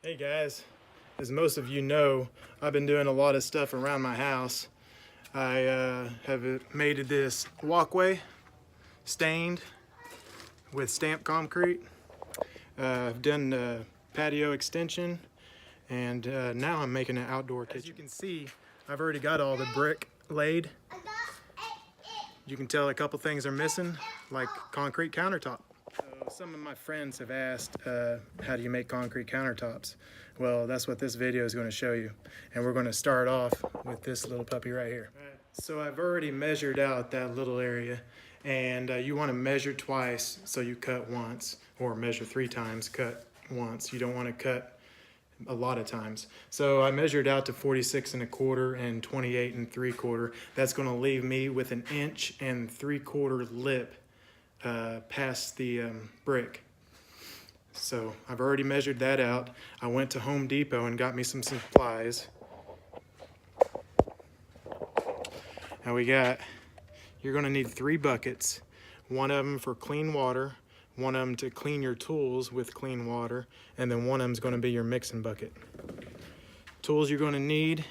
Hey guys, as most of you know, I've been doing a lot of stuff around my house. I have made this walkway stained with stamped concrete. I've done the patio extension, and now I'm making an outdoor kitchen. As you can see, I've already got all the brick laid. You can tell a couple things are missing, like concrete countertop. So some of my friends have asked, how do you make concrete countertops? Well, that's what this video is going to show you. And we're going to start off with this little puppy right here. So I've already measured out that little area, and you want to measure twice so you cut once, or measure 3 times, cut once. You don't want to cut a lot of times. So I measured out to 46 1/4 and 28 3/4. That's going to leave me with 1 3/4 lip past the brick. So I've already measured that out. I went to Home Depot and got me some supplies. Now you're gonna need 3 buckets, one of them for clean water, one of them to clean your tools with clean water, and then one of them is gonna be your mixing bucket. Tools you're gonna need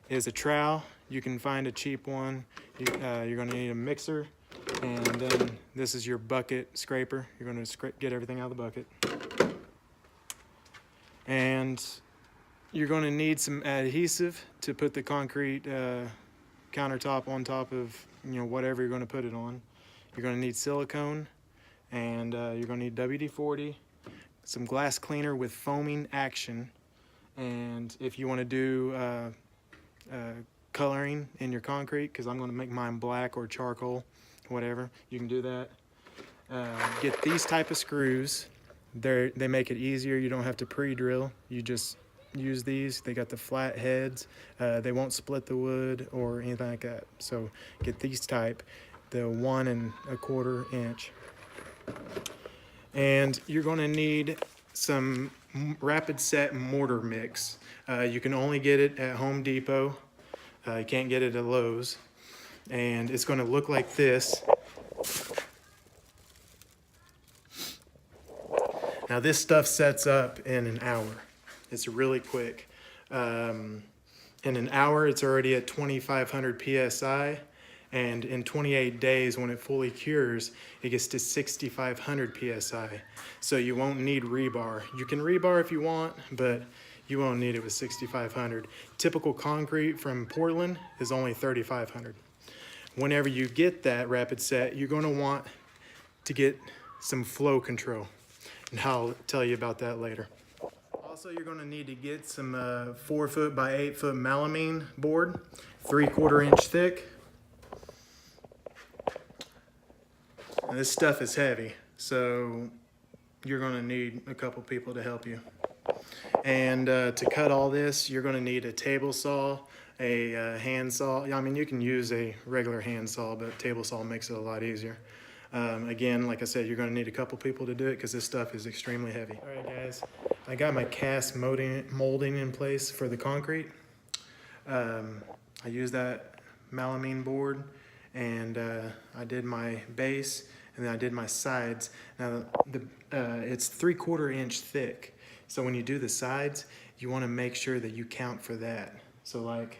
is a trowel. You can find a cheap one. You're gonna need a mixer, and then this is your bucket scraper. You're going to get everything out of the bucket. And you're going to need some adhesive to put the concrete countertop on top of whatever you're going to put it on. You're going to need silicone, and you're going to need WD-40, some glass cleaner with foaming action, and if you want to do coloring in your concrete, because I'm going to make mine black or charcoal, whatever, you can do that. Get these type of screws. They make it easier. You don't have to pre-drill. You just use these. They got the flat heads. They won't split the wood or anything like that. So get these type, the 1 1/4 inch. And you're going to need some rapid set mortar mix. You can only get it at Home Depot. You can't get it at Lowe's. And it's going to look like this. Now this stuff sets up in an hour. It's really quick. In an hour, it's already at 2,500 PSI, and in 28 days, when it fully cures, it gets to 6,500 PSI. So you won't need rebar. You can rebar if you want, but you won't need it with 6,500. Typical concrete from Portland is only 3,500. Whenever you get that rapid set, you're going to want to get some flow control, and I'll tell you about that later. Also, you're going to need to get some 4 foot by 8 foot melamine board, 3/4 inch thick. And this stuff is heavy, so you're going to need a couple people to help you. And to cut all this, you're going to need a table saw, a hand saw. I mean, you can use a regular hand saw, but table saw makes it a lot easier. Again, like I said, you're going to need a couple people to do it because this stuff is extremely heavy. All right, guys, I got my cast molding in place for the concrete. I used that melamine board, and I did my base, and then I did my sides. Now, it's 3/4 inch thick. So when you do the sides, you want to make sure that you count for that. So like,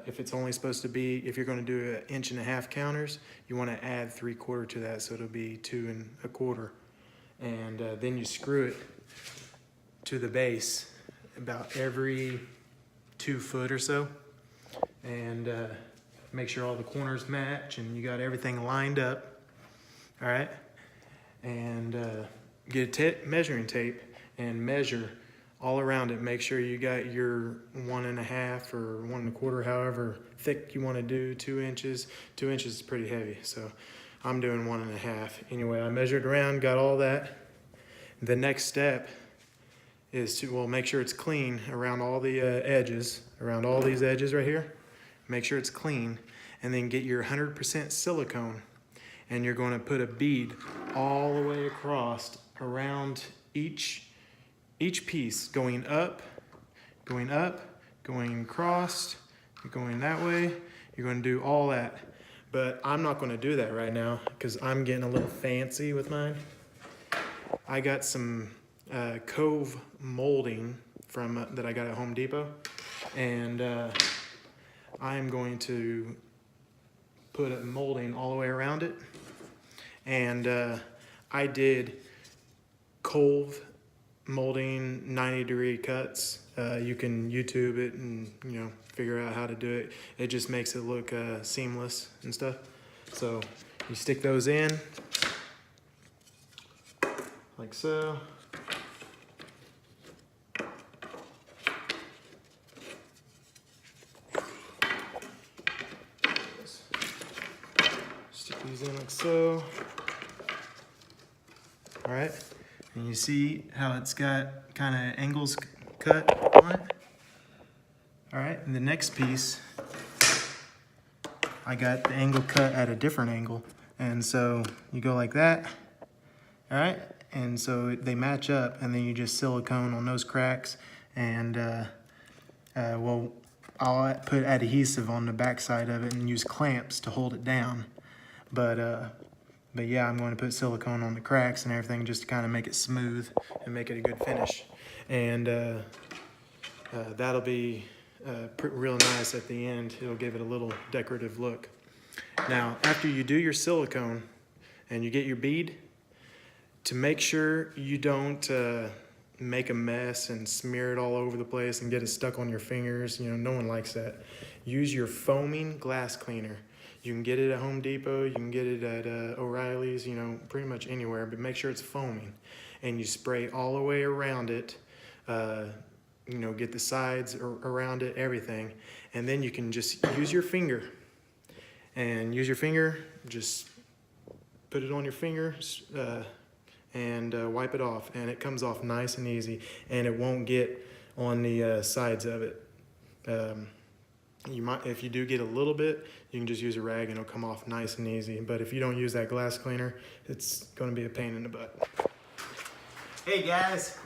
if it's only supposed to be, if you're going to do 1.5 inch counters, you want to add 3/4 to that, so it'll be 2 1/4. And then you screw it to the base about every 2 foot or so, and make sure all the corners match and you got everything lined up. All right, and get a measuring tape and measure all around it. Make sure you got your 1.5 or 1 1/4, however thick you want to do. 2 inches. 2 inches is pretty heavy, so I'm doing 1.5. Anyway, I measured around, got all that. The next step is to, make sure it's clean around all the edges, around all these edges right here. Make sure it's clean, and then get your 100% silicone, and you're going to put a bead all the way across around each piece, going up, going across, you're going that way. You're going to do all that. But I'm not going to do that right now because I'm getting a little fancy with mine. I got some Cove molding from that I got at Home Depot, and I'm going to put a molding all the way around it. And I did Cove molding 90-degree cuts. You can YouTube it and figure out how to do it. It just makes it look seamless and stuff. So you stick those in like so. Stick these in like so. All right, and you see how it's got kind of angles cut on it. All right, and the next piece, I got the angle cut at a different angle. And so you go like that, all right? And so they match up, and then you just silicone on those cracks. And well, I'll put adhesive on the back side of it and use clamps to hold it down. But yeah, I'm going to put silicone on the cracks and everything just to kind of make it smooth and make it a good finish. And that'll be real nice at the end. It'll give it a little decorative look. Now, after you do your silicone and you get your bead, to make sure you don't make a mess and smear it all over the place and get it stuck on your fingers, no one likes that. Use your foaming glass cleaner. You can get it at Home Depot, you can get it at O'Reilly's, pretty much anywhere, but make sure it's foaming. And you spray all the way around it, get the sides around it, everything. And then you can just use your finger. And use your finger, just put it on your finger and wipe it off. And it comes off nice and easy, and it won't get on the sides of it. You might, if you do get a little bit, you can just use a rag and it'll come off nice and easy. But if you don't use that glass cleaner, it's gonna be a pain in the butt. Hey guys,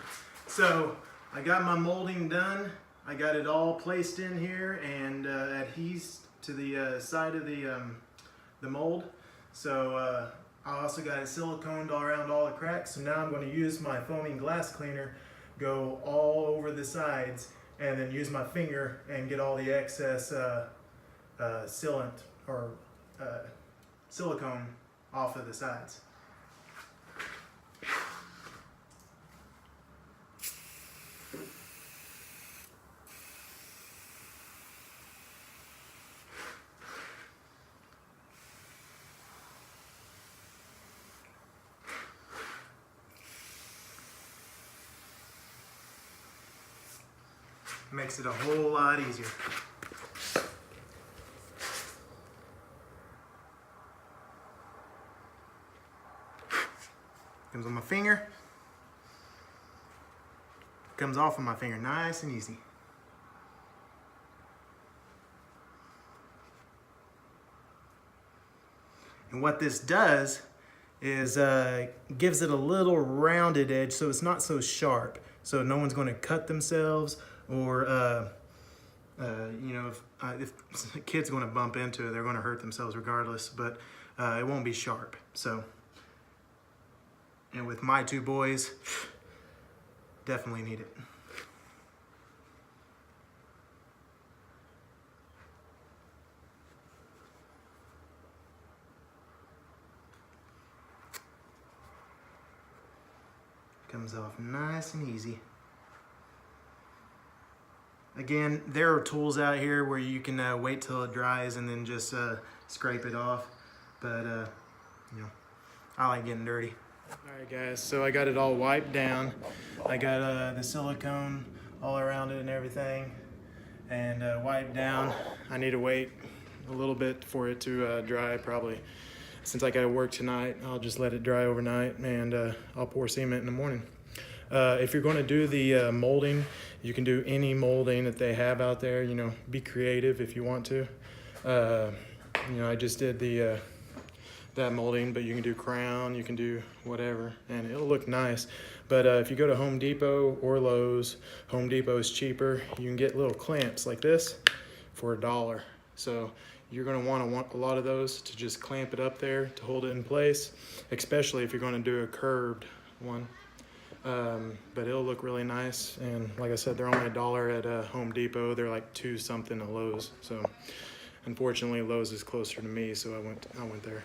so I got my molding done. I got it all placed in here and adhesed to the side of the mold. So I also got it siliconed all around all the cracks. So now I'm going to use my foaming glass cleaner, go all over the sides, and then use my finger and get all the excess sealant or silicone off of the sides. Makes it a whole lot easier. Comes on my finger. Comes off of my finger, nice and easy. And what this does is gives it a little rounded edge so it's not so sharp. So no one's going to cut themselves, or if a kid's going to bump into it, they're going to hurt themselves regardless, but it won't be sharp. So, and with my two boys, definitely need it. Comes off nice and easy. Again, there are tools out here where you can wait till it dries and then just scrape it off. But, I like getting dirty. All right, guys, so I got it all wiped down. I got the silicone all around it and everything, and wiped down. I need to wait a little bit for it to dry, probably. Since I got to work tonight, I'll just let it dry overnight, and I'll pour cement in the morning. If you're going to do the molding, you can do any molding that they have out there. Be creative if you want to. I just did that molding, but you can do crown, you can do whatever, and it'll look nice. But if you go to Home Depot or Lowe's, Home Depot is cheaper. You can get little clamps like this for $1. So you're going to want a lot of those to just clamp it up there to hold it in place, especially if you're going to do a curved one. But it'll look really nice. And like I said, they're only $1 at Home Depot. They're like 2 something at Lowe's. So unfortunately, Lowe's is closer to me, so I went there.